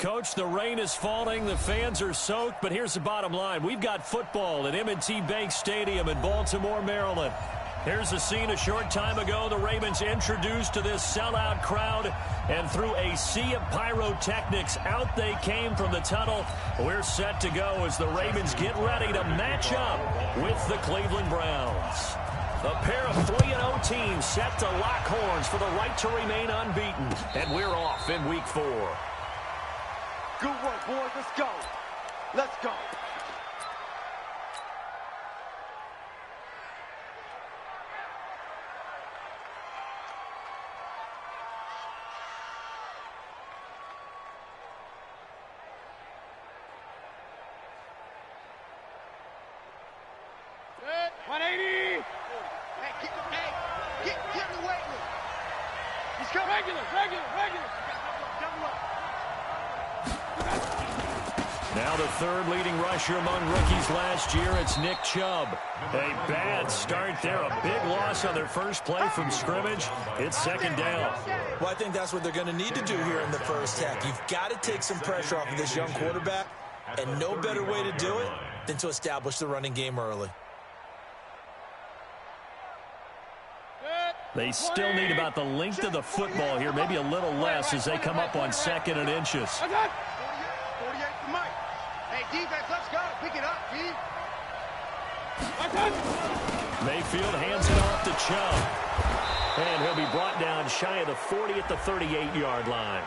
Coach. The rain is falling. The fans are soaked. But here's the bottom line. We've got football at M&T Bank Stadium in Baltimore, Maryland. Here's the scene a short time ago. The Ravens introduced to this sellout crowd. And through a sea of pyrotechnics, out they came from the tunnel. We're set to go as the Ravens get ready to match up with the Cleveland Browns. A pair of 3-0 teams set to lock horns for the right to remain unbeaten. And we're off in Week 4. Good work, boys. Let's go. Let's go. Good. 180. Get the weight room. He's coming. Regular. Double up. Now the third leading rusher among rookies last year, it's Nick Chubb. A bad start there, a big loss on their first play from scrimmage. It's second down. Well, I think that's what they're going to need to do here in the first half. You've got to take some pressure off of this young quarterback, and no better way to do it than to establish the running game early. They still need about the length of the football here, maybe a little less as they come up on 2nd and inches. 48 for Mike. Hey, defense, let's go. Pick it up, D. Mayfield hands it off to Chubb. And he'll be brought down shy of the 40 at the 38-yard line.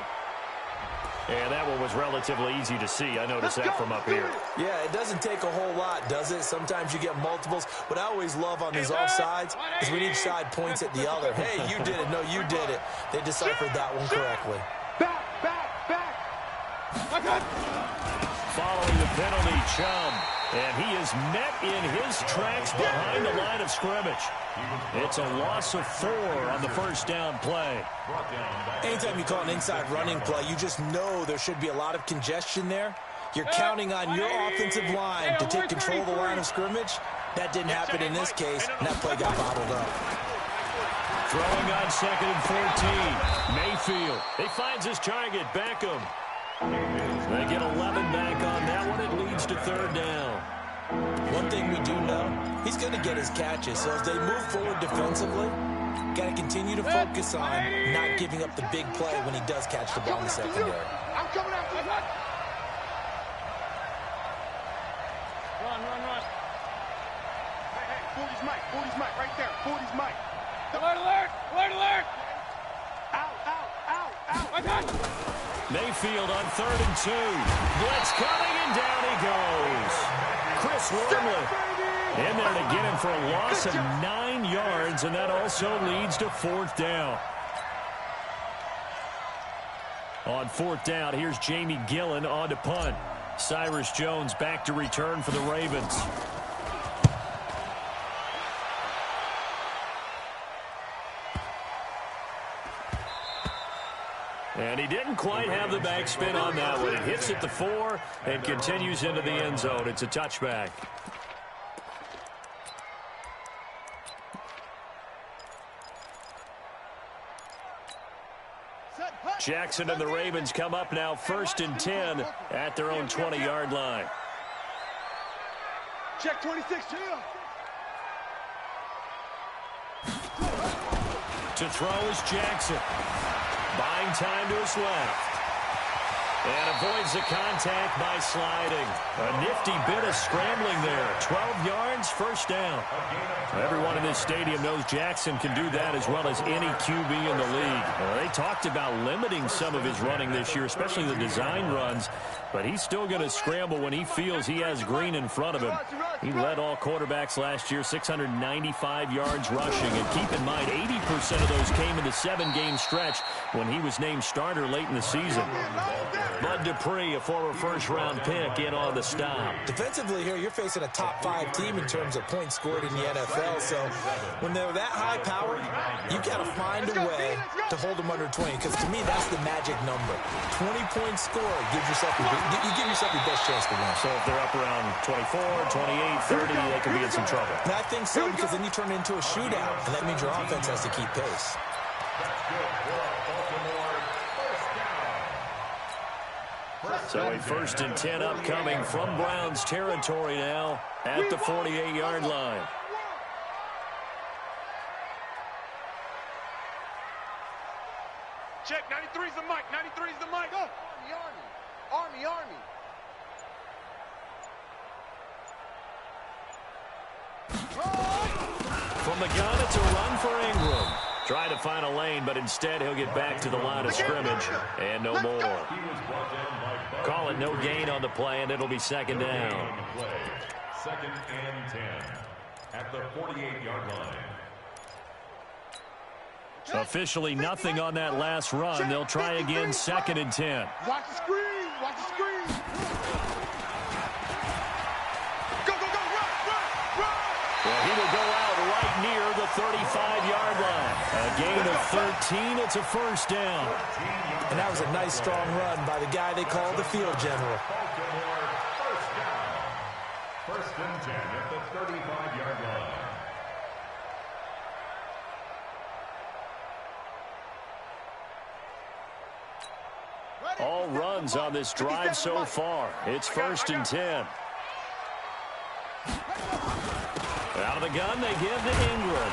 And that one was relatively easy to see. I noticed that from up here. Yeah, it doesn't take a whole lot, does it? Sometimes you get multiples. What I always love on these offsides is when each side points at the other. Hey, you did it. No, you did it. They deciphered that one correctly. Back. Following the penalty, Chubb. And he is met in his tracks behind the line of scrimmage. It's a loss of 4 on the first down play. Anytime you call an inside running play, you just know there should be a lot of congestion there. You're counting on your offensive line to take control of the line of scrimmage. That didn't happen in this case, and that play got bottled up. Throwing on 2nd and 14. Mayfield. He finds his target, Beckham. They get 11 back on that one. It leads to 3rd down. One thing we do know, he's going to get his catches. So as they move forward defensively, got to continue to focus on not giving up the big play when he does catch the ball in the secondary. I'm coming after you. Run. Hey, 40's Mike, right there. 40's Mike. Alert. Out. Mayfield on 3rd and 2. Blitz coming, and down he goes. Chris Wormley in there to get him for a loss of 9 yards, and that also leads to 4th down. On 4th down, here's Jamie Gillen on to punt. Cyrus Jones back to return for the Ravens. And he didn't quite have the backspin on that one. It hits at the 4 and continues into the end zone. It's a touchback. Jackson and the Ravens come up now 1st and 10 at their own 20-yard line. Check 26, chill. To throw is Jackson. Buying time to his left. And avoids the contact by sliding. A nifty bit of scrambling there. 12 yards, 1st down. Everyone in this stadium knows Jackson can do that as well as any QB in the league. They talked about limiting some of his running this year, especially the design runs. But he's still going to scramble when he feels he has green in front of him. He led all quarterbacks last year, 695 yards rushing. And keep in mind, 80% of those came in the 7-game stretch when he was named starter late in the season. Bud Dupree, a former first-round pick, in on the stop. Defensively here, you're facing a top 5 team in terms of points scored in the NFL. So when they're that high powered, you got to find a way to hold them under 20. Because to me, that's the magic number. 20 points scored gives yourself you give yourself your best chance to win. So if they're up around 24, 28, 30, they could be in some trouble. And I think so, because then you turn it into a shootout, and that means your offense has to keep pace. So a 1st and 10 upcoming from Browns territory now at the 48-yard line. Check, 93's the mic, 93's the mic. Go. Army. From the gun, it's a run for Ingram. Trying to find a lane, but instead he'll get back to the line of scrimmage and no more. Call it no gain on the play, and it'll be 2nd down. 2nd and 10 at the 48-yard line. Officially nothing on that last run. They'll try again 2nd and 10. Watch the screen. Watch the screen. Go, run. Well, he will go out right near the 35-yard line. A gain of 13. It's a 1st down. And that was a nice, strong run by the guy they call the field general. 1st and 10 at the 35-yard line. All runs on this drive so far. It's 1st and 10. Out of the gun, they give to Ingram.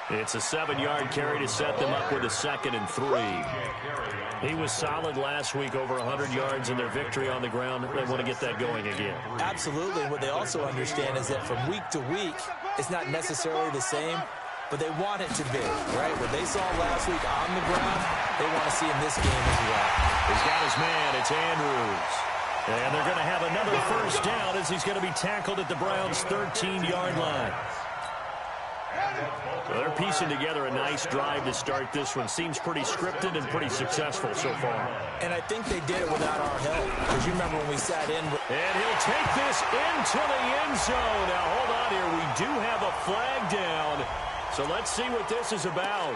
It's a 7-yard carry to set them up with a 2nd and 3. He was solid last week, over 100 yards in their victory on the ground. They want to get that going again. Absolutely. What they also understand is that from week to week, it's not necessarily the same, but they want it to be, right? What they saw last week on the ground, they want to see in this game as well. He's got his man. It's Andrews. And they're going to have another 1st down as he's going to be tackled at the Browns' 13-yard line. Well, they're piecing together a nice drive to start this one. Seems pretty scripted and pretty successful so far. And I think they did it without our help. Because you remember when we sat in. And he'll take this into the end zone. Now, hold on here. We do have a flag down. So let's see what this is about.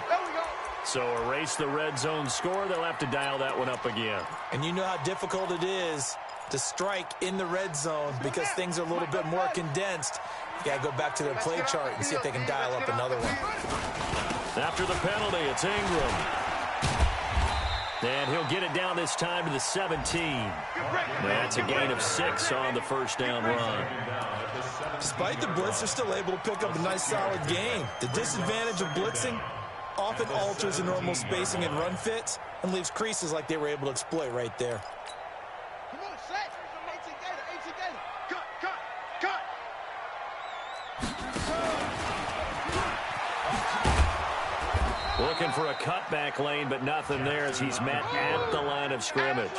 So erase the red zone score. They'll have to dial that one up again. And you know how difficult it is to strike in the red zone because things are a little bit more condensed. You got to go back to their play chart and see if they can dial up another one. After the penalty, it's Ingram. And he'll get it down this time to the 17. That's a gain of 6 on the 1st down run. Despite the blitz, they're still able to pick up a nice, solid gain. The disadvantage of blitzing often alters the normal spacing and run fits and leaves creases like they were able to exploit right there. Come on, set. 18 Gator. Cut. Looking for a cutback lane, but nothing there as he's met at the line of scrimmage.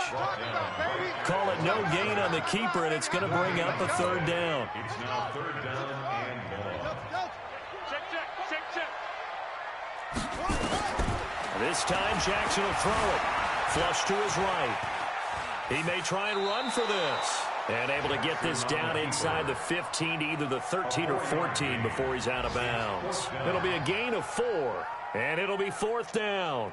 Call it no gain on the keeper, and it's going to bring up a 3rd down. It's now 3rd down and long. Check. This time, Jackson will throw it. Flush to his right. He may try and run for this. And able to get this down inside the 15 to either the 13 or 14 before he's out of bounds. It'll be a gain of 4, and it'll be 4th down.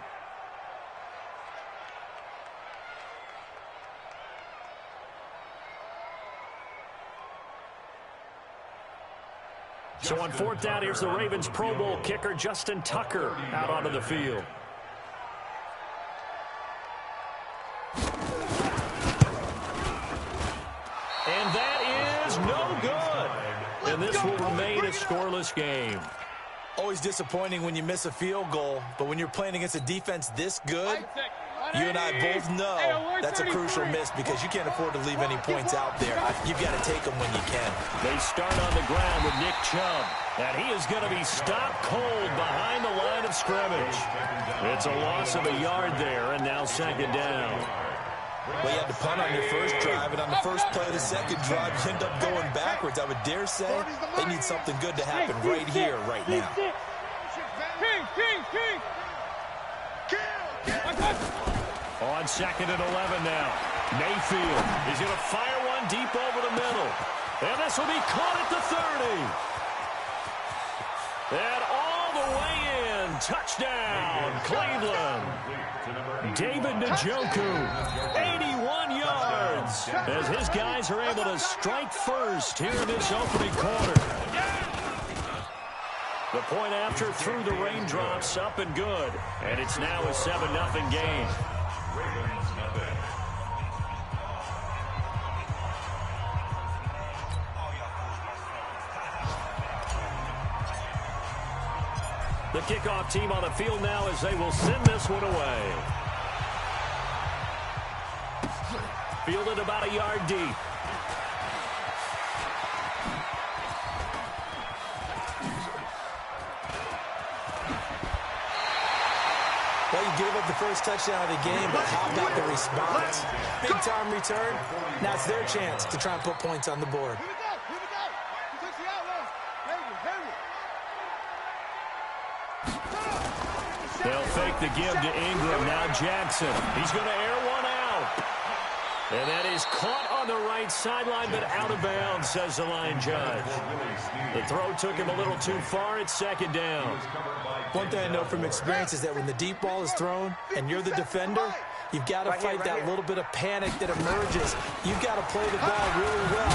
So on 4th down, here's the Ravens Pro Bowl kicker, Justin Tucker, out onto the field. And that is no good. And this will remain a scoreless game. Always disappointing when you miss a field goal, but when you're playing against a defense this good, you and I both know that's a crucial miss because you can't afford to leave any points out there. You've got to take them when you can. They start on the ground with Nick Chubb, and he is going to be stopped cold behind the line of scrimmage. It's a loss of a yard there, and now 2nd down. Well, you had to punt on your first drive, and on the first play of the second drive, you end up going backwards. I would dare say they need something good to happen right here, right now. King. On 2nd and 11 now. Mayfield is going to fire one deep over the middle. And this will be caught at the 30. And all the way in. Touchdown, Cleveland. David Njoku, 81 yards, as his guys are able to strike first here in this opening quarter. The point after through the raindrops, up and good. And it's now a 7-0 game. Ravens nothing. The kickoff team on the field now as they will send this one away. Fielded about a yard deep. Well, you gave up the first touchdown of the game, but how about the response? Big-time return. Now it's their chance to try and put points on the board. Here we go. Here we go. He takes the outlet. Heavy. They'll fake the give to Ingram. Now Jackson. He's going to air one out. And that is caught on the right sideline, but out of bounds, says the line judge. The throw took him a little too far. It's second down. One thing I know from experience is that when the deep ball is thrown and you're the defender, you've got to fight that little bit of panic that emerges. You've got to play the ball really well.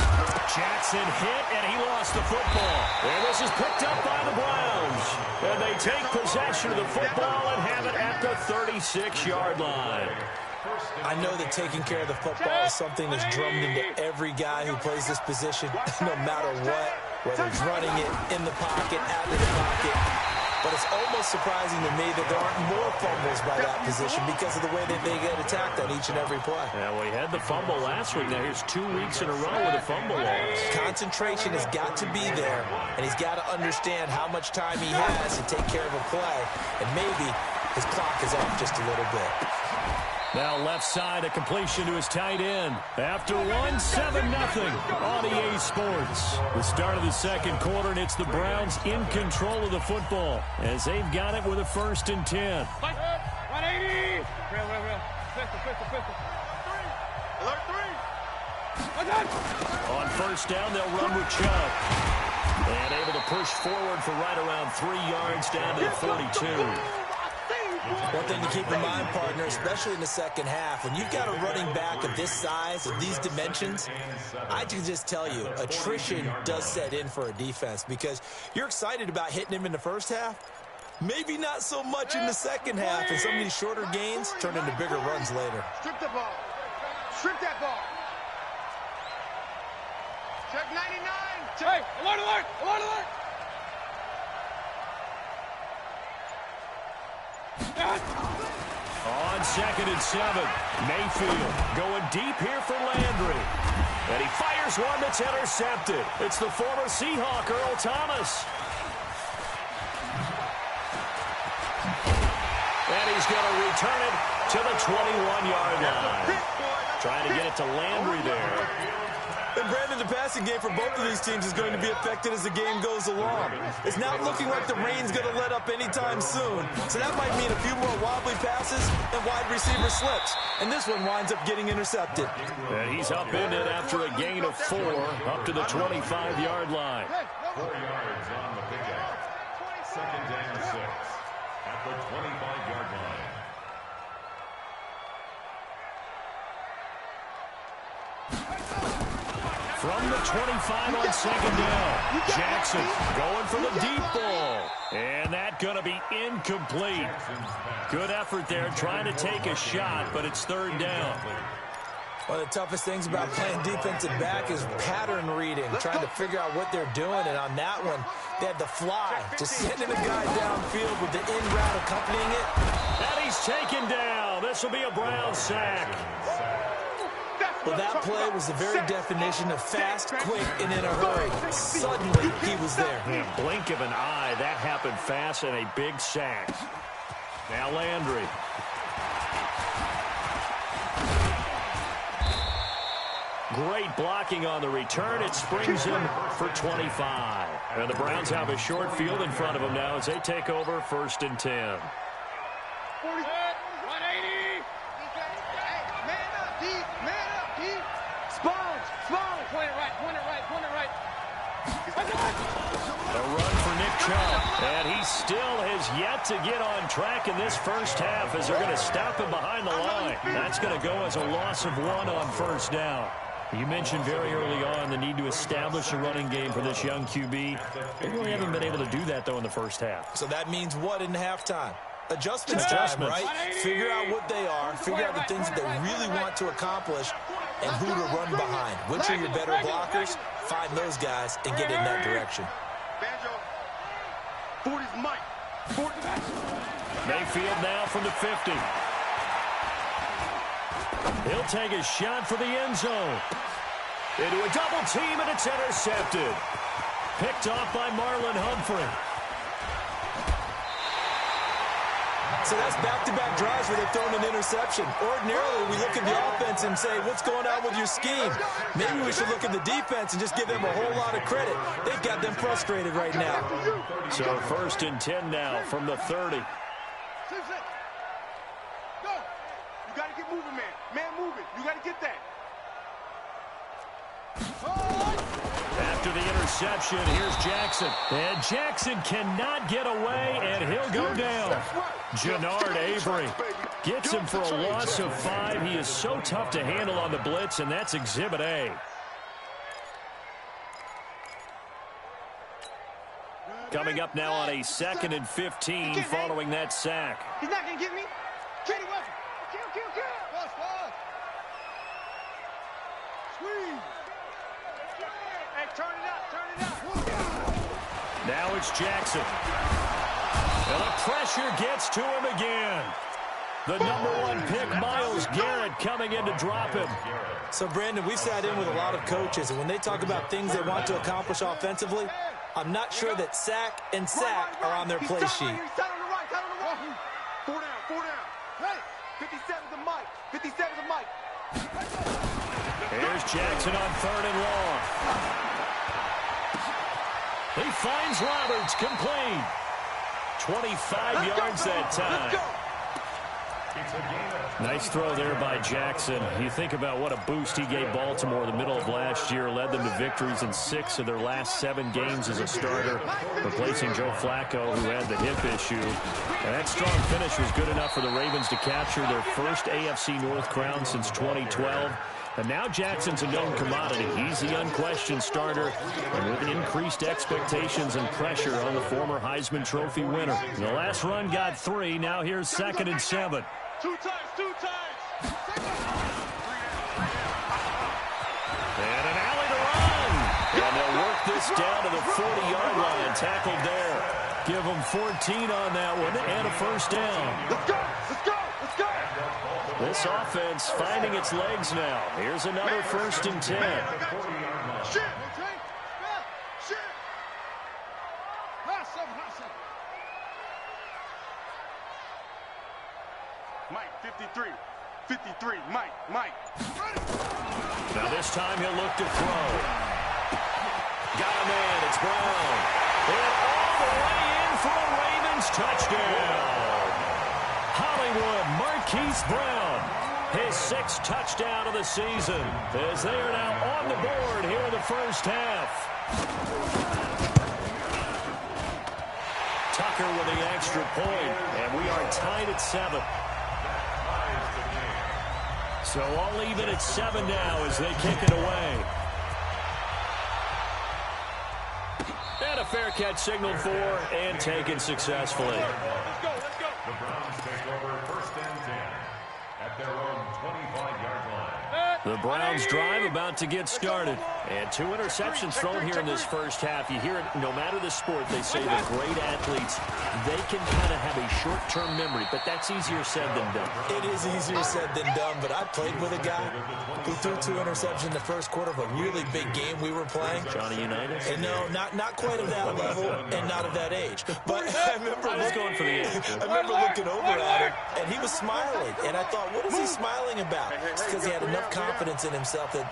Jackson hit, and he lost the football. And this is picked up by the Browns. And they take possession of the football and have it at the 36-yard line. I know that taking care of the football is something that's drummed into every guy who plays this position, no matter what, whether he's running it in the pocket, out of the pocket. But it's almost surprising to me that there aren't more fumbles by that position because of the way that they get attacked on each and every play. Yeah, we had the fumble last week. Now here's 2 weeks in a row with a fumble loss. Concentration has got to be there, and he's got to understand how much time he has to take care of a play, and maybe his clock is off just a little bit. Now left side, a completion to his tight end. After 1, 7-0 on EA Sports. The start of the second quarter, and it's the Browns in control of the football as they've got it with a 1st and 10. 180. Real. Pistol. Alert 3. On 1st down, they'll run with Chubb. And able to push forward for right around 3 yards down to the 42. One thing to keep in mind, partner, especially in the second half, when you've got a running back of this size, of these dimensions, I can just tell you, attrition does set in for a defense because you're excited about hitting him in the first half, maybe not so much in the second half, and some of these shorter gains turn into bigger runs later. Strip the ball. Strip that ball. Check 99. Hey, alert. On 2nd and 7, Mayfield going deep here for Landry. And he fires one that's intercepted. It's the former Seahawk, Earl Thomas. And he's going to return it to the 21-yard line. Trying to get it to Landry there. And Brandon, the passing game for both of these teams is going to be affected as the game goes along. It's not looking like the rain's going to let up anytime soon. So that might mean a few more wobbly passes and wide receiver slips. And this one winds up getting intercepted. And he's upended after a gain of 4 up to the 25-yard line. 4 yards on the pickup. 2nd and 6 at the 25-yard line. From the 25 on 2nd down, Jackson going for the deep ball. And that going to be incomplete. Good effort there, trying to take a shot, but it's 3rd down. One of the toughest things about playing defensive back is pattern reading, trying to figure out what they're doing. And on that one, they had the fly, just sending a guy downfield with the in route accompanying it. And he's taken down. This will be a Brown sack. Well, that play was the very definition of fast, quick, and in a hurry. Suddenly, he was there. In a blink of an eye, that happened fast and a big sack. Now Landry. Great blocking on the return. It springs him for 25. And the Browns have a short field in front of them now as they take over 1st and 10. 180. Man up, deep. Spawn. Point it right. A run for Nick Chubb. And he still has yet to get on track in this first half as they're going to stop him behind the line. That's going to go as a loss of 1 on 1st down. You mentioned very early on the need to establish a running game for this young QB. They really haven't been able to do that, though, in the first half. So that means what in halftime? Adjustments time, right? Figure out what they are, figure out the things that they really want to accomplish, and who to run behind. Which are your better blockers? Find those guys and get in that direction. Banjo. 40's Mike. Mayfield now from the 50. He'll take a shot for the end zone. Into a double team, and it's intercepted. Picked off by Marlon Humphrey. So that's back-to-back drives where they've thrown an interception. Ordinarily, we look at the offense and say, what's going on with your scheme? Maybe we should look at the defense and just give them a whole lot of credit. They've got them frustrated right now. So 1st and 10 now from the 30. Go. You got to get moving, man. Man moving. You got to get that. After the interception, here's Jackson. And Jackson cannot get away, and he'll go down. Jannard Avery gets him for a loss of 5. He is so tough to handle on the blitz, and that's Exhibit A. Coming up now on a 2nd and 15 following that sack. He's not going to get me. Kitty weapon. Kill. Fast. Squeeze. Hey, turn it out. Now it's Jackson. And the pressure gets to him again. The #1 pick, Myles Garrett, coming in to drop him. So, Brandon, we've sat in with a lot of coaches, and when they talk about things they want to accomplish offensively, I'm not sure that sack and sack are on their play sheet. He's tight on the right. 4 down. Hey, 57's the mic. Here's Jackson on 3rd and long. He finds Roberts, complete. 25 yards that time. Nice throw there by Jackson. You think about what a boost he gave Baltimore in the middle of last year, led them to victories in 6 of their last 7 games as a starter, replacing Joe Flacco, who had the hip issue. And that strong finish was good enough for the Ravens to capture their first AFC North crown since 2012. And now Jackson's a known commodity. He's the unquestioned starter, and with increased expectations and pressure on the former Heisman Trophy winner. The last run got 3. Now here's 2nd and 7. 2 times. And an alley to run. And they'll work this down to the 40-yard line. Tackled there. Give them 14 on that one and a 1st down. Let's go. This offense finding its legs now. Here's another 1st and 10. Shit. Mike, 53. Mike. Now this time he'll look to throw. Got a man. It's Brown. And all the way in for a Ravens touchdown. Hollywood Marquise Brown, his 6th touchdown of the season, as they are now on the board here in the 1st half. Tucker with the extra point, and we are tied at 7. So all even at 7 now as they kick it away. And a fair catch signaled for and taken successfully. Let's go. The Browns take over 1st and 10 at their own 25-yard line. The Browns drive about to get started. And 2 interceptions thrown here in this 1st half. You hear it, no matter the sport, they say the great athletes, they can kind of have a short-term memory, but that's easier said than done. It is easier said than done, but I played with a guy who threw 2 interceptions in the 1st quarter of a really big game we were playing. Johnny Unitas? And no, not quite of that level and not of that age. But I remember going for the age. I remember looking over at him, and he was smiling. And I thought, what is he smiling about? It's because he had enough confidence in himself that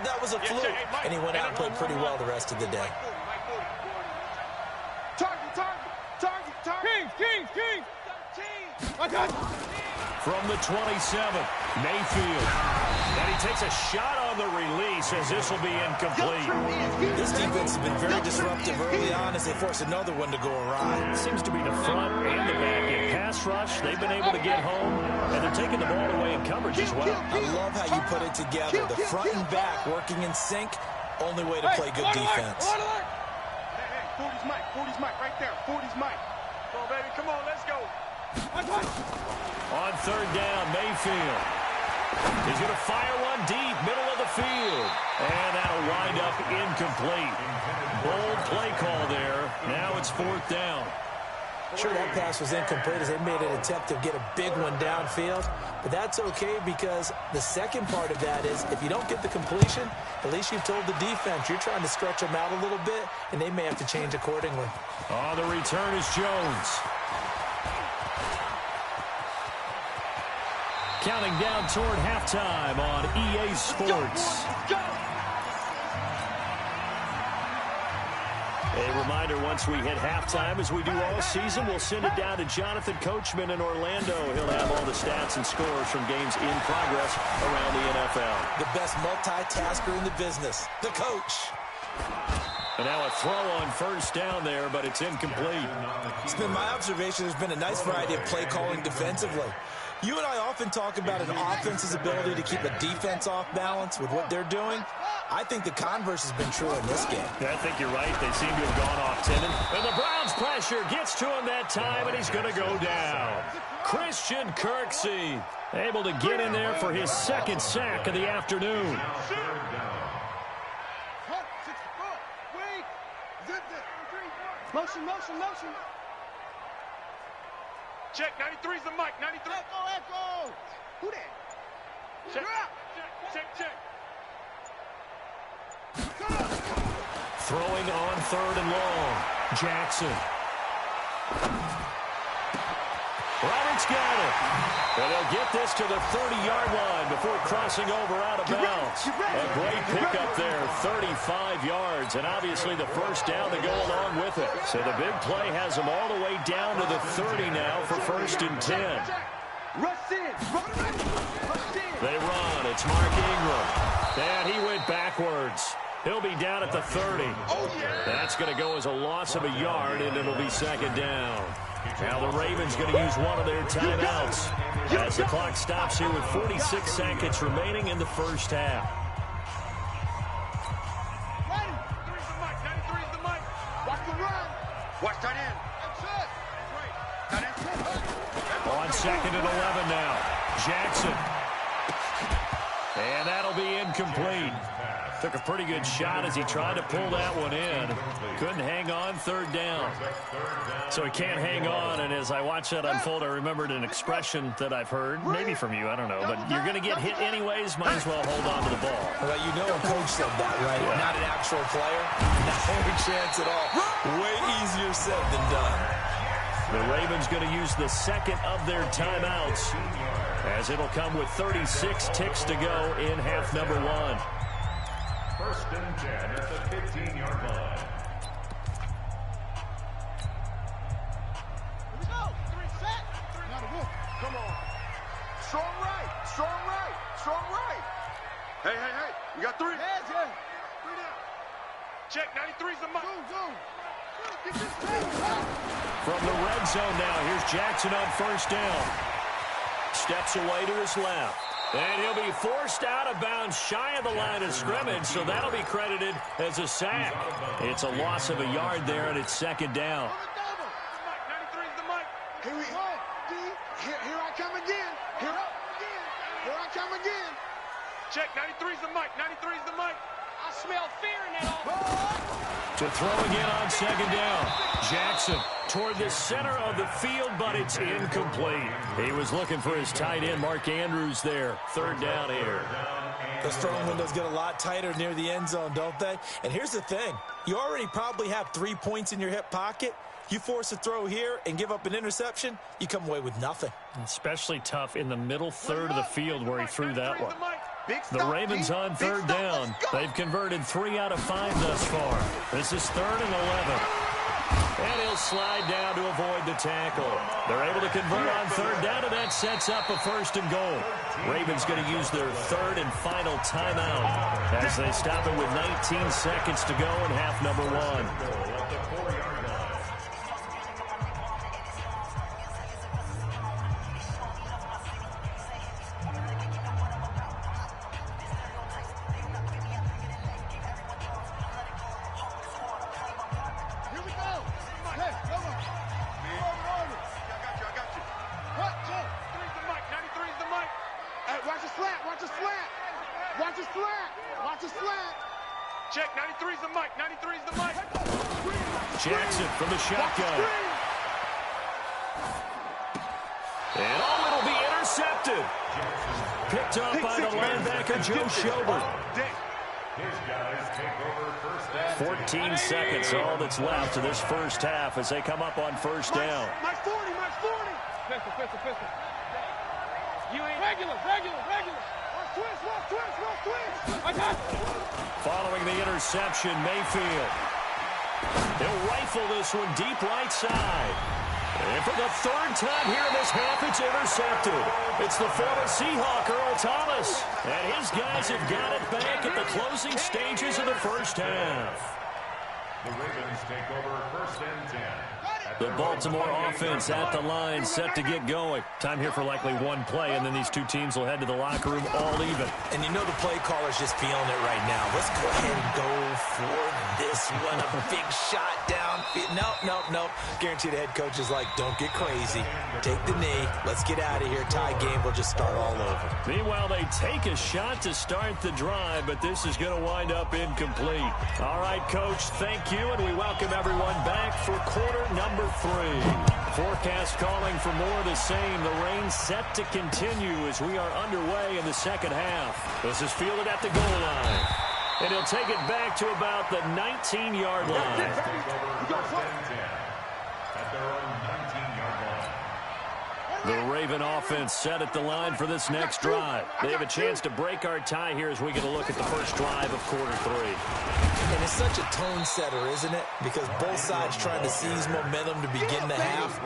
that was a fluke. And he went out and played pretty well the rest of the day. Target. King. From the 27, Mayfield. And he takes a shot on the release as this will be incomplete. This defense has been very disruptive early on as they force another one to go awry. It seems to be the front and the back end. Pass rush, they've been able to get home, and they're taking the ball away in coverage as well. I love how you put it together. The front and back working in sync, only way to play good defense. Hey, 40's Mike, right there. 40's Mike. Come on, baby, come on, let's go. On 3rd down, Mayfield. He's going to fire one deep, middle of the field. And that'll wind up incomplete. Bold play call there. Now it's 4th down. Sure, that pass was incomplete as they made an attempt to get a big one downfield, but that's okay because the second part of that is if you don't get the completion, at least you've told the defense you're trying to stretch them out a little bit, and they may have to change accordingly. On the return is Jones. Counting down toward halftime on EA Sports. A reminder, once we hit halftime, as we do all season, we'll send it down to Jonathan Coachman in Orlando. He'll have all the stats and scores from games in progress around the NFL. The best multitasker in the business, the coach. And now a throw on first down there, but it's incomplete. It's been my observation there's been a nice variety of play calling defensively. You and I often talk about an offense's ability to keep a defense off balance with what they're doing. I think the converse has been true in this game. Yeah, I think you're right. They seem to have gone off tendon. And the Browns' pressure gets to him that time, and he's going to go down. Christian Kirksey able to get in there for his second sack of the afternoon. Motion, motion, motion. Check, 93's the mic, 93. Echo. Who that? Check, check, check. Throwing on third and long. Jackson. Roberts got it. And they'll get this to the 30-yard line before crossing over out of bounds. A great pickup there, 35 yards, and obviously the first down to go along with it. So the big play has them all the way down to the 30 now for first and 10. They run. It's Mark Ingram. And he went backwards. He'll be down at the 30. That's going to go as a loss of a yard, and it'll be second down. Now the Ravens going to use one of their timeouts as the clock stops here with 46 seconds remaining in the first half. 93's the mic, 93's the mic. Watch the run. Watch tight end. Tight end. On second and 11 now. Jackson. And that'll be incomplete. Took a pretty good shot as he tried to pull that one in. Couldn't hang on, third down. So he can't hang on, and as I watch that unfold, I remembered an expression that I've heard, maybe from you, I don't know, but you're going to get hit anyways, might as well hold on to the ball. Well, you know a coach said that, right? Yeah. Not an actual player. Not any chance at all. Way easier said than done. The Ravens going to use the second of their timeouts as it'll come with 36 ticks to go in half number one. First and 10 at the 15-yard line. Here we go. 3 set. Come on. Strong right. Strong right. Strong right. Hey. We got 3. Heads, yeah. 3 down. Check, 93's the mic. Go. Get this From the red zone now, here's Jackson on first down. Steps away to his left. And he'll be forced out of bounds shy of the line of scrimmage, so that'll be credited as a sack. It's a loss of a yard there, and it's second down. 93's the mic. Here we go. Here I come again. Here I come again. Check, 93's the mic. 93's the mic. I smell fear in that offense. To throw again on second down. Jackson toward the center of the field, but it's incomplete. He was looking for his tight end, Mark Andrews, there. Third down here. Those throwing windows get a lot tighter near the end zone, don't they? And here's the thing. You already probably have 3 points in your hip pocket. You force a throw here and give up an interception, you come away with nothing. Especially tough in the middle third of the field where he threw that one. The Ravens on third down. They've converted 3 out of 5 thus far. This is third and 11. And he'll slide down to avoid the tackle. They're able to convert on third down, and that sets up a first and goal. Ravens going to use their third and final timeout as they stop it with 19 seconds to go in half number one. Check, 93's the mic. 93's the mic. Jackson from the shotgun. And oh, it'll be intercepted. Picked up by the linebacker, Joe Schobert. His guys take over first down. 14 seconds, all that's left of this first half as they come up on first down. March 40, March 40. Pistol. You ain't regular. Watch twist. I got it. Following the interception, Mayfield. He'll rifle this one deep right side. And for the third time here in this half, it's intercepted. It's the former Seahawk, Earl Thomas. And his guys have got it back at the closing stages of the first half. The Ravens take over first and 10. The Baltimore offense at the line, set to get going. Time here for likely one play, and then these two teams will head to the locker room all even. And you know the play caller's just feeling it right now. Let's go ahead and go for this one. A big shot down. Nope. Guarantee the head coach is like, don't get crazy. Take the knee. Let's get out of here. Tie game. We'll just start all over. Meanwhile, they take a shot to start the drive, but this is going to wind up incomplete. All right, Coach, thank you, and we welcome everyone back for quarter number 3. Forecast calling for more of the same. The rain set to continue as we are underway in the second half. This is fielded at the goal line. And he'll take it back to about the 19-yard line. At their own 19-yard line. The Raven offense set at the line for this next drive. They have a chance to break our tie here as we get a look at the first drive of quarter 3. And it's such a tone setter, isn't it? Because both sides trying to seize momentum to begin the half.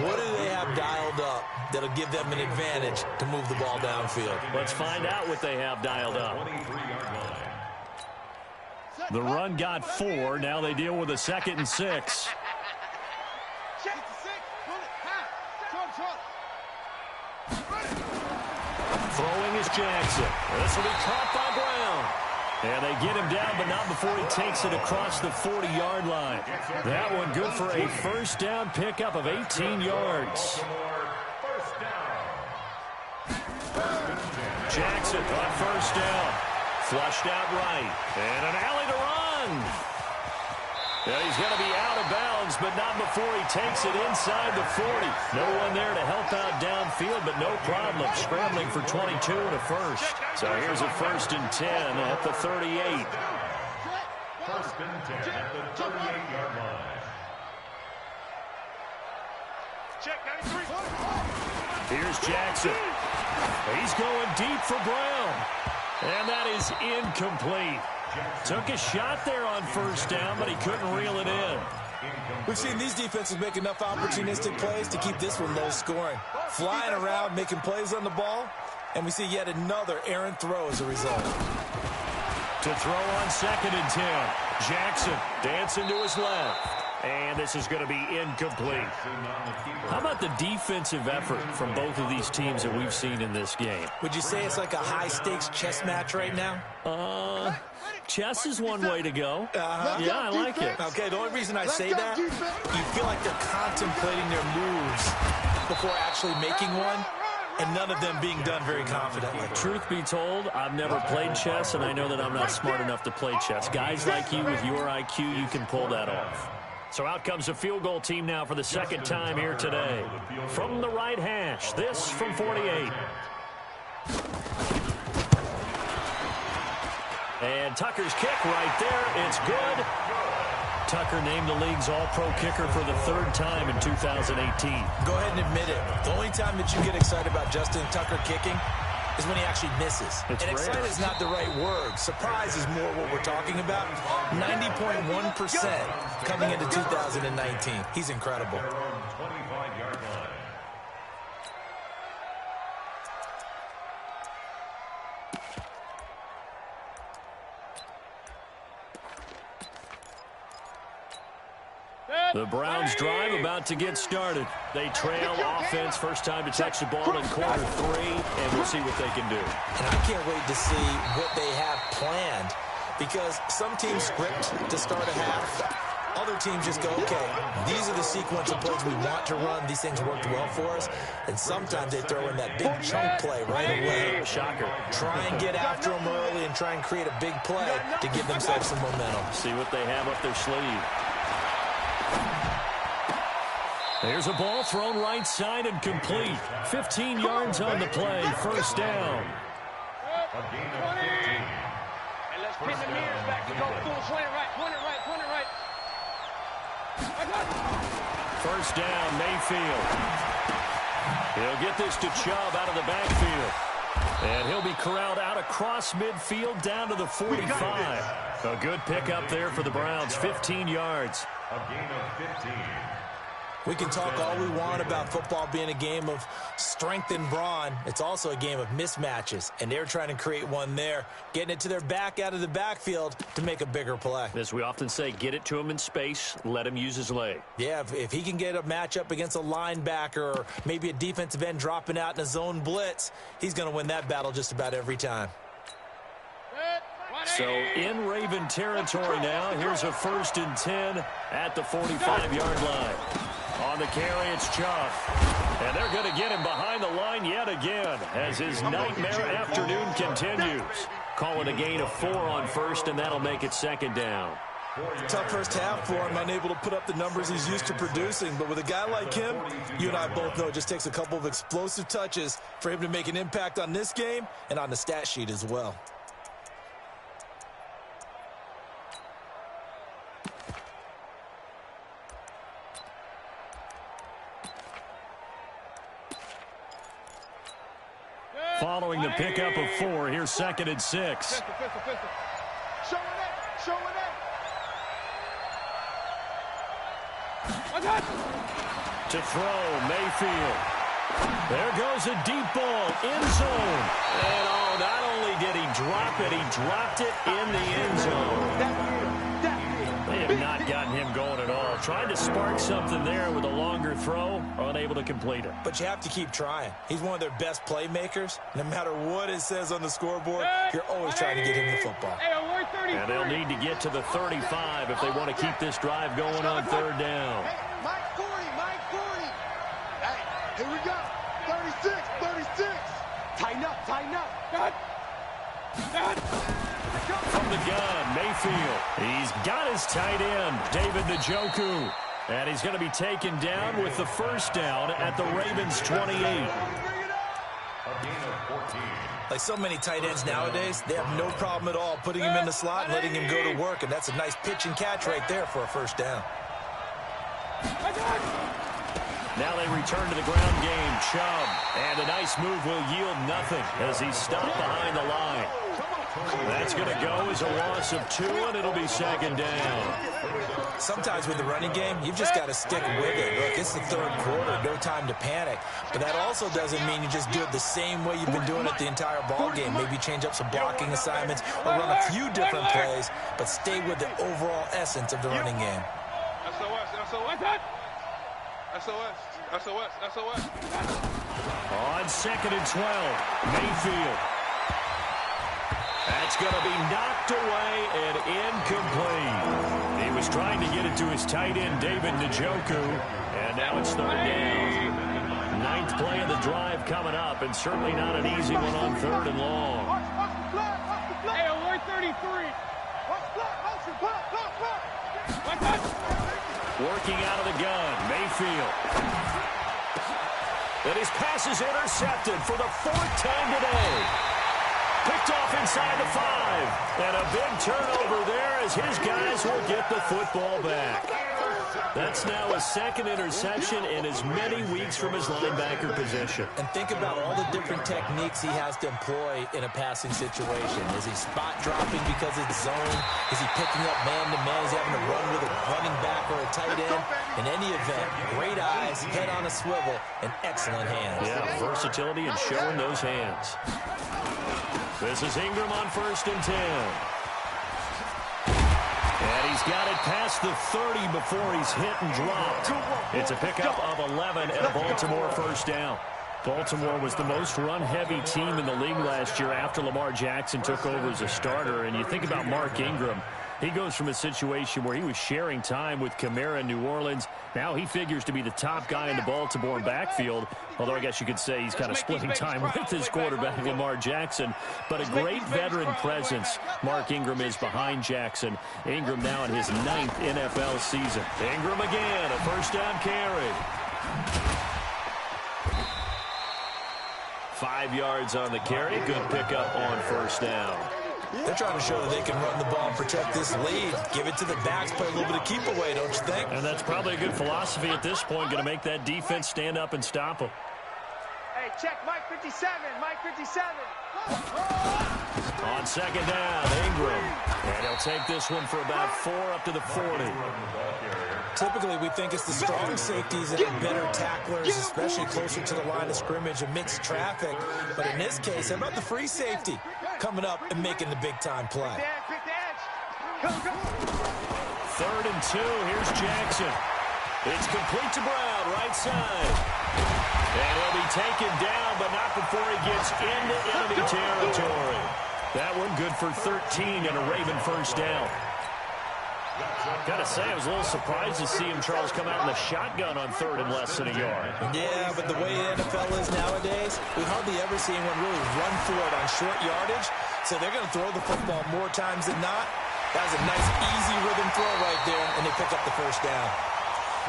What do they have dialed up that'll give them an advantage to move the ball downfield? Let's find out what they have dialed up. 23-yard line. The run got 4. Now they deal with a 2nd and 6. Throwing is Jackson. This will be caught by Brown. And they get him down, but not before he takes it across the 40-yard line. That one good for a first down pickup of 18 yards. Jackson on first down. Flushed out right. And an alley to run. And he's going to be out of bounds, but not before he takes it inside the 40. No one there to help out downfield, but no problem. Scrambling for 22 and a first. So here's a 1st and 10 at the 38. 1st and 10 at the 38-yard line. Check 93. Here's Jackson. He's going deep for Brown. And that is incomplete. Took a shot there on first down, but he couldn't reel it in. We've seen these defenses make enough opportunistic plays to keep this one low scoring. Flying around, making plays on the ball, and we see yet another errant throw as a result. To throw on 2nd and 10. Jackson dancing to his left. And this is going to be incomplete. How about the defensive effort from both of these teams that we've seen in this game? Would you say it's like a high-stakes chess match right now? Chess is one way to go. Yeah, I like it. Okay, the only reason I say that, you feel like they're contemplating their moves before actually making one, and none of them being done very confidently. Truth be told, I've never played chess, and I know that I'm not smart enough to play chess. Guys like you with your IQ, you can pull that off. So out comes a field goal team now for the 2nd time here today. From the right hash, this from 48. And Tucker's kick right there. It's good. Tucker named the league's all-pro kicker for the 3rd time in 2018. Go ahead and admit it. The only time that you get excited about Justin Tucker kicking is when he actually misses. It's and excited is not the right word. Surprise is more what we're talking about. 90.1% coming into 2019. He's incredible. 25-yard line. The Browns drive about to get started. They trail offense, first time to touch the ball in quarter 3, and we'll see what they can do. And I can't wait to see what they have planned, because some teams script to start a half. Other teams just go, okay, these are the sequence of plays we want to run. These things worked well for us. And sometimes they throw in that big chunk play right away. Shocker. Try and get after them early and try and create a big play to give themselves some momentum. See what they have up their sleeve. There's a ball thrown right side and complete. 15 yards on the play, first down. A gain of 15. And let's pin the mirrors back to go full 20 right, 20 right, 20 right. First down, Mayfield. He'll get this to Chubb out of the backfield. And he'll be corralled out across midfield down to the 45. A good pickup there for the Browns, 15 yards. A gain of 15. We can talk all we want about football being a game of strength and brawn. It's also a game of mismatches, and they're trying to create one there, getting it to their back out of the backfield to make a bigger play. As we often say, get it to him in space, let him use his leg. Yeah, if he can get a matchup against a linebacker or maybe a defensive end dropping out in a zone blitz, he's going to win that battle just about every time. So in Raven territory now, here's a 1st and 10 at the 45-yard line. On the carry, it's Chubb. And they're going to get him behind the line yet again as his nightmare afternoon continues. Call it a gain of 4 on first, and that'll make it 2nd down. Tough first half for him, unable to put up the numbers he's used to producing. But with a guy like him, you and I both know it just takes a couple of explosive touches for him to make an impact on this game and on the stat sheet as well. Following the pickup of 4, here's 2nd and 6. Pistol. Showing it. To throw, Mayfield. There goes a deep ball, end zone. And oh, not only did he drop it, he dropped it in the end zone. They have not gotten him going at all. Trying to spark something there with a longer throw, unable to complete it. But you have to keep trying. He's one of their best playmakers. No matter what it says on the scoreboard, you're always trying to get him the football. And they'll need to get to the 35 if they want to keep this drive going on 3rd down. Hey, Mike 40. Hey, here we go. 36. Tighten up. From the gun, Mayfield. He's got his tight end, David Njoku. And he's going to be taken down with the 1st down at the Ravens' 28. A gain of 14. Like so many tight ends nowadays, they have no problem at all putting him in the slot and letting him go to work. And that's a nice pitch and catch right there for a 1st down. Now they return to the ground game. Chubb. And a nice move will yield nothing as he's stopped behind the line. That's going to go as a loss of 2, and it'll be 2nd down. Sometimes with the running game, you've just got to stick with it. Look, it's the 3rd quarter, no time to panic. But that also doesn't mean you just do it the same way you've been doing it the entire ball game. Maybe change up some blocking assignments or run a few different plays, but stay with the overall essence of the running game. SOS. On 2nd and 12, Mayfield. That's going to be knocked away and incomplete. He was trying to get it to his tight end, David Njoku, and now it's 3rd down. 9th play of the drive coming up, and certainly not an easy one on 3rd and long. Hey, alert 33. Working out of the gun, Mayfield. And his pass is intercepted for the 4th time today. Picked off inside the 5. And a big turnover there as his guys will get the football back. That's now a 2nd interception in as many weeks from his linebacker position. And think about all the different techniques he has to employ in a passing situation. Is he spot dropping because it's zone? Is he picking up man-to-man? Is he having to run with a running back or a tight end? In any event, great eyes, head on a swivel, and excellent hands. Yeah, versatility and showing those hands. This is Ingram on 1st and 10. And he's got it past the 30 before he's hit and dropped. It's a pickup of 11 and a Baltimore 1st down. Baltimore was the most run-heavy team in the league last year after Lamar Jackson took over as a starter. And you think about Mark Ingram. He goes from a situation where he was sharing time with Kamara in New Orleans. Now he figures to be the top guy in the Baltimore backfield. Although I guess you could say he's kind of splitting time with his quarterback, Lamar Jackson. But a great veteran presence. Mark Ingram is behind Jackson. Ingram now in his 9th NFL season. Ingram again, a 1st down carry. 5 yards on the carry. Good pickup on first down. They're trying to show that they can run the ball and protect this lead. Give it to the backs, play a little bit of keep away, don't you think? And that's probably a good philosophy at this point, going to make that defense stand up and stop them. Hey, check Mike 57, Mike 57. On second down, Ingram. And he'll take this one for about 4 up to the 40. Typically, we think it's the strong safeties that are better tacklers, especially closer to the line of scrimmage amidst traffic. But in this case, how about the free safety coming up and making the big-time play? Pick the edge. Go, go. 3rd and 2. Here's Jackson. It's complete to Brown, right side. And he'll be taken down, but not before he gets into enemy territory. That one good for 13 and a Raven first down. Gotta say, I was a little surprised to see him, Charles, come out in the shotgun on 3rd and less than a yard. Yeah, but the way the NFL is nowadays, we hardly ever see anyone really run for it on short yardage. So they're going to throw the football more times than not. That was a nice, easy rhythm throw right there, and they pick up the first down.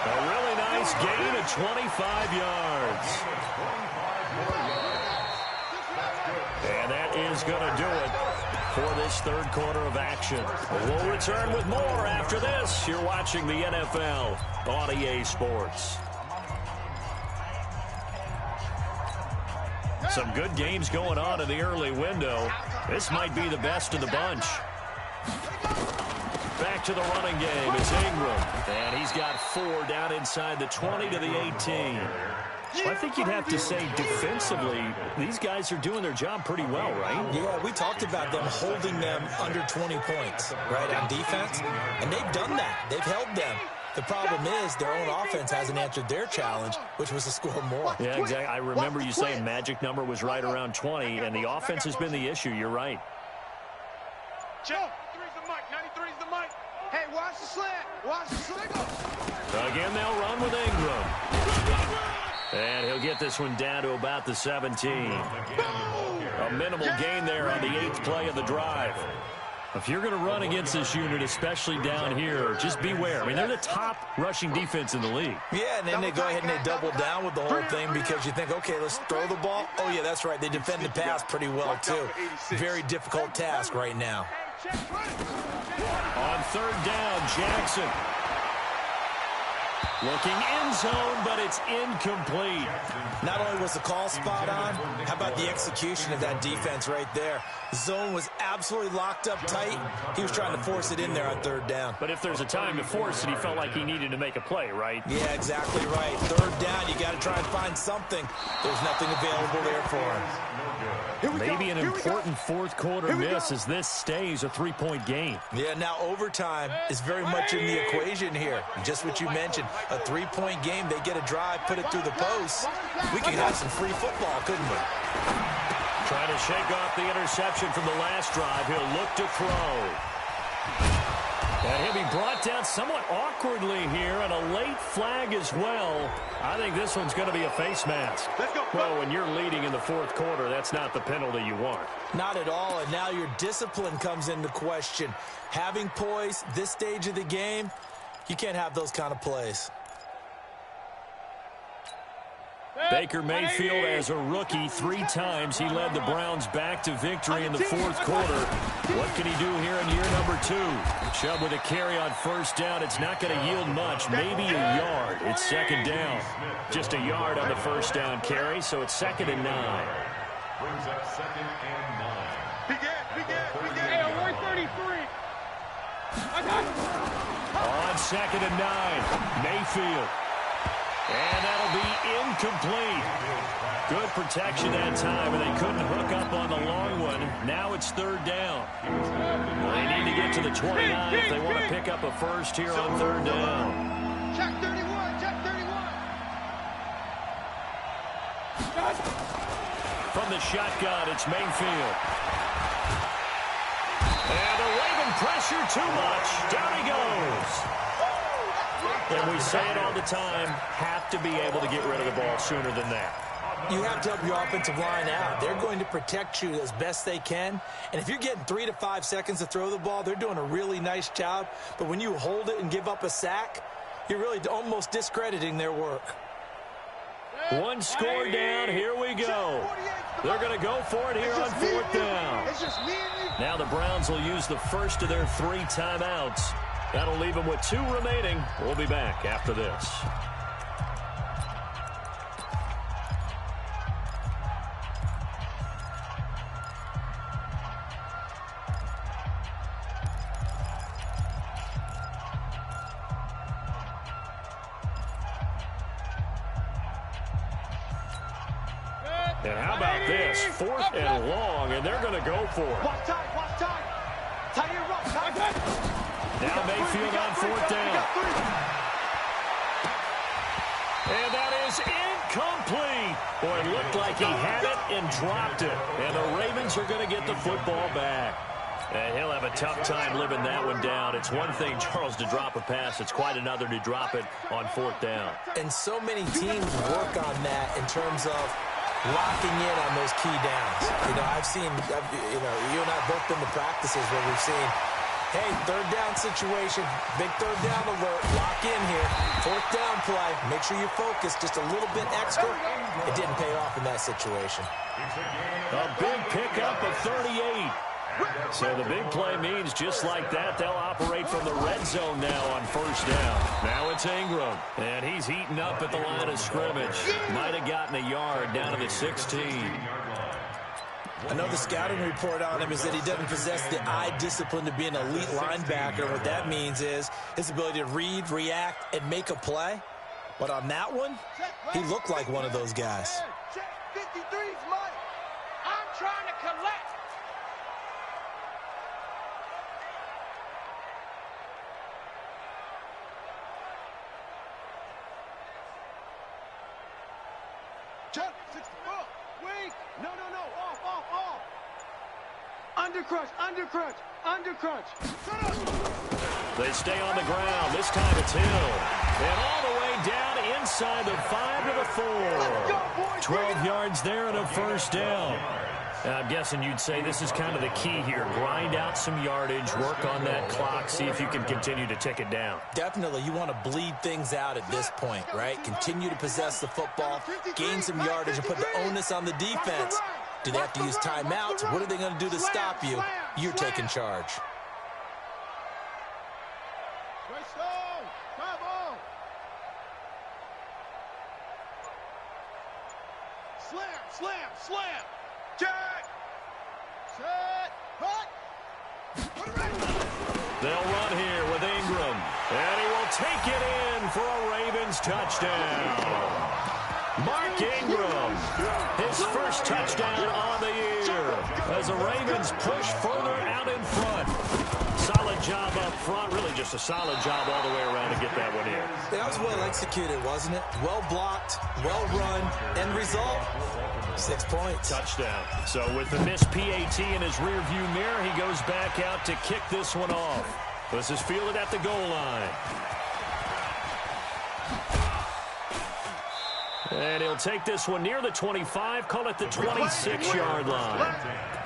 A really nice gain of 25 yards. And that is going to do it for this 3rd quarter of action. We'll return with more after this. You're watching the NFL on EA Sports. Some good games going on in the early window. This might be the best of the bunch. Back to the running game is Ingram. And he's got 4 down inside the 20 to the 18. Well, I think you'd have to say defensively, these guys are doing their job pretty well, right? Yeah, we talked about them holding them under 20 points, right, on defense. And they've done that. They've held them. The problem is their own offense hasn't answered their challenge, which was to score more. Yeah, exactly. I remember you saying magic number was right around 20, and the offense has been the issue. You're right. Check. 93's the mic. 93's the mic. Hey, watch the slant. Watch the slant. Again, they'll run with Ingram. And he'll get this one down to about the 17. A minimal gain there on the 8th play of the drive. If you're going to run against this unit, especially down here, just beware. I mean, they're the top rushing defense in the league. Yeah, and then they go ahead and they double down with the whole thing because you think, okay, let's throw the ball. Oh, yeah, that's right. They defend the pass pretty well, too. Very difficult task right now. On 3rd down, Jackson. Looking end zone, but it's incomplete. Not only was the call spot on, how about the execution of that defense right there? The zone was absolutely locked up tight. He was trying to force it in there on 3rd down. But if there's a time to force it, he felt like he needed to make a play, right? Yeah, exactly right. 3rd down, you got to try and find something. There's nothing available there for him. Maybe an important 4th quarter miss as this stays a 3-point game. Yeah, now overtime is very much in the equation here. Just what you mentioned, a 3-point game, they get a drive, put it through the post. We could have some free football, couldn't we? Trying to shake off the interception from the last drive. He'll look to throw. And he'll be brought down somewhat awkwardly here, and a late flag as well. I think this one's going to be a face mask. Well, when you're leading in the 4th quarter, that's not the penalty you want. Not at all, and now your discipline comes into question. Having poise this stage of the game, you can't have those kind of plays. Baker Mayfield, as a rookie, 3 times he led the Browns back to victory in the 4th quarter. What can he do here in year number 2? Chubb with a carry on 1st down. It's not going to yield much, maybe a yard. It's 2nd down. Just a yard on the 1st down carry, so it's 2nd and 9. Brings up 2nd and 9. Hey, I'm 133. I got it. On 2nd and 9, Mayfield. And that'll be incomplete. Good protection that time, and they couldn't hook up on the long one. Now it's 3rd down. They need to get to the 29 if they want to pick up a first here on 3rd down. Check 31, check 31. From the shotgun, it's Mayfield. And the Raven pressure too much. Down he goes. And we say it all the time, have to be able to get rid of the ball sooner than that. You have to help your offensive line out. They're going to protect you as best they can. And if you're getting 3 to 5 seconds to throw the ball, they're doing a really nice job. But when you hold it and give up a sack, you're really almost discrediting their work. One score down. Here we go. They're going to go for it here on fourth down. Now the Browns will use the first of their 3 timeouts. That'll leave them with 2 remaining. We'll be back after this. And how about this? 4th and long, and they're going to go for it. Watch time, watch time. Tie your rope, time. Now Mayfield on 4th down. And that is incomplete. Boy, it looked like he had it and dropped it. And the Ravens are going to get the football back. And he'll have a tough time living that one down. It's one thing, Charles, to drop a pass. It's quite another to drop it on 4th down. And so many teams work on that in terms of locking in on those key downs. You know, I've seen, you and I both been to practices where we've seen, hey, 3rd down situation, big 3rd down alert, lock in here, 4th down play, make sure you focus just a little bit extra. It didn't pay off in that situation. A big pickup of 38. So the big play means just like that, they'll operate from the red zone now on 1st down. Now it's Ingram, and he's heating up at the line of scrimmage. Might have gotten a yard down to the 16. I know the scouting report on him is that he doesn't possess the eye discipline to be an elite linebacker. What that means is his ability to read, react, and make a play. But on that one, he looked like one of those guys. Check 53's mine. I'm trying to collect. Chuck, 64. Wait. No. Off. Undercrunch. They stay on the ground. This time it's Hill. And all the way down inside the 5 to the 4. 12 yards there and a 1st down. I'm guessing you'd say this is kind of the key here. Grind out some yardage, work on that clock, see if you can continue to tick it down. Definitely, you want to bleed things out at this point, right? Continue to possess the football, gain some yardage, and put the onus on the defense. Do they have to use timeouts? What are they going to do to stop you? You're taking charge. Slam. Jack. Set. Cut. They'll run here with Ingram. And he will take it in for a Ravens touchdown. Mark Ingram, his first touchdown on the year as the Ravens push further out in front. Solid job up front, really just a solid job all the way around to get that one in. That was well executed, wasn't it? Well blocked, well run, end result, 6 points. Touchdown. So with the missed PAT in his rearview mirror, he goes back out to kick this one off. This is fielded at the goal line. And he'll take this one near the 25, call it the 26-yard line.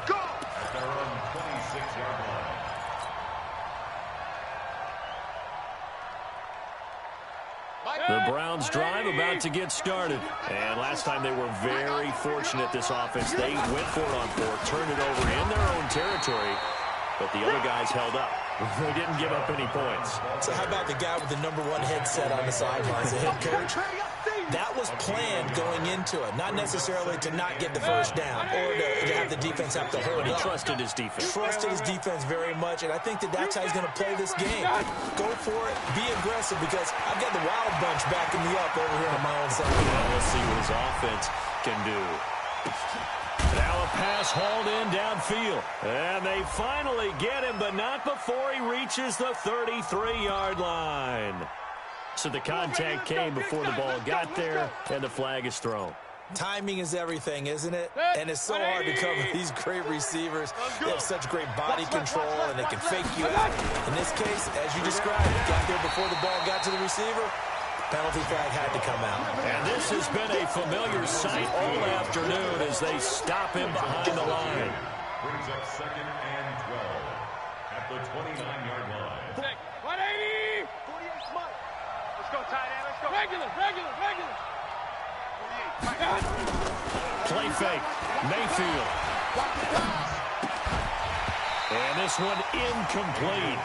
Go! At their own 26-yard line. The Browns drive about to get started. And last time they were very fortunate, this offense. They went for it on 4th, turned it over in their own territory, but the other guys held up. They didn't give up any points. So how about the guy with the #1 headset on the sidelines, the head coach? That was planned going into it, not necessarily to not get the first down or to have the defense have to hold He up. trusted his defense. Trusted his defense very much, and I think that's how he's going to play this game. Go for it, be aggressive, because I've got the wild bunch backing me up over here on my own side. Now let's see what his offense can do. Now a pass hauled in downfield. And they finally get him, but not before he reaches the 33-yard line. So the contact came before the ball got there, and the flag is thrown. Timing is everything, isn't it? And it's so hard to cover these great receivers. They have such great body control, and they can fake you out. In this case, as you described, got there before the ball got to the receiver. Penalty flag had to come out. And this has been a familiar sight all afternoon as they stop him behind the line. Brings up 2nd and 12 at the 29-yard line. 180! 48 Mike. Let's go, tight end. Let's go. Regular. Play fake. Mayfield. And this one incomplete.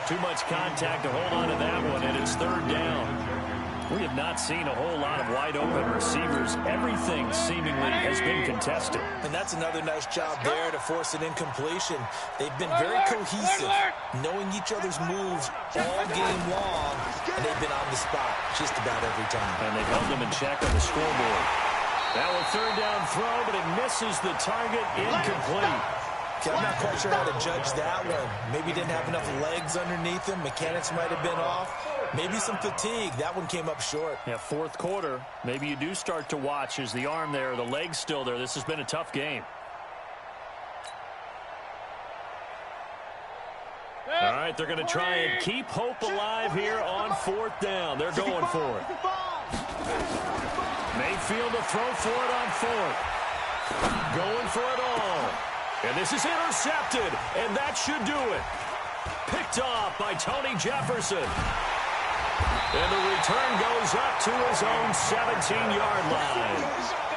Too much contact to hold on to that one, and it's third down. We have not seen a whole lot of wide-open receivers. Everything seemingly has been contested. And that's another nice job there to force an incompletion. They've been very cohesive, knowing each other's moves all game long, and they've been on the spot just about every time. And they've held them in check on the scoreboard. Now a third down throw, but it misses the target, incomplete. Okay, I'm not quite sure how to judge that one. Maybe didn't have enough legs underneath him. Mechanics might have been off. Maybe some fatigue. That one came up short. Yeah, fourth quarter. Maybe you do start to watch. Is the arm there, the leg's still there? This has been a tough game. All right, they're going to try and keep hope alive here on fourth down. They're going for it. Mayfield to throw for it on fourth. Going for it all. And this is intercepted, and that should do it. Picked off by Tony Jefferson. And the return goes up to his own 17-yard line.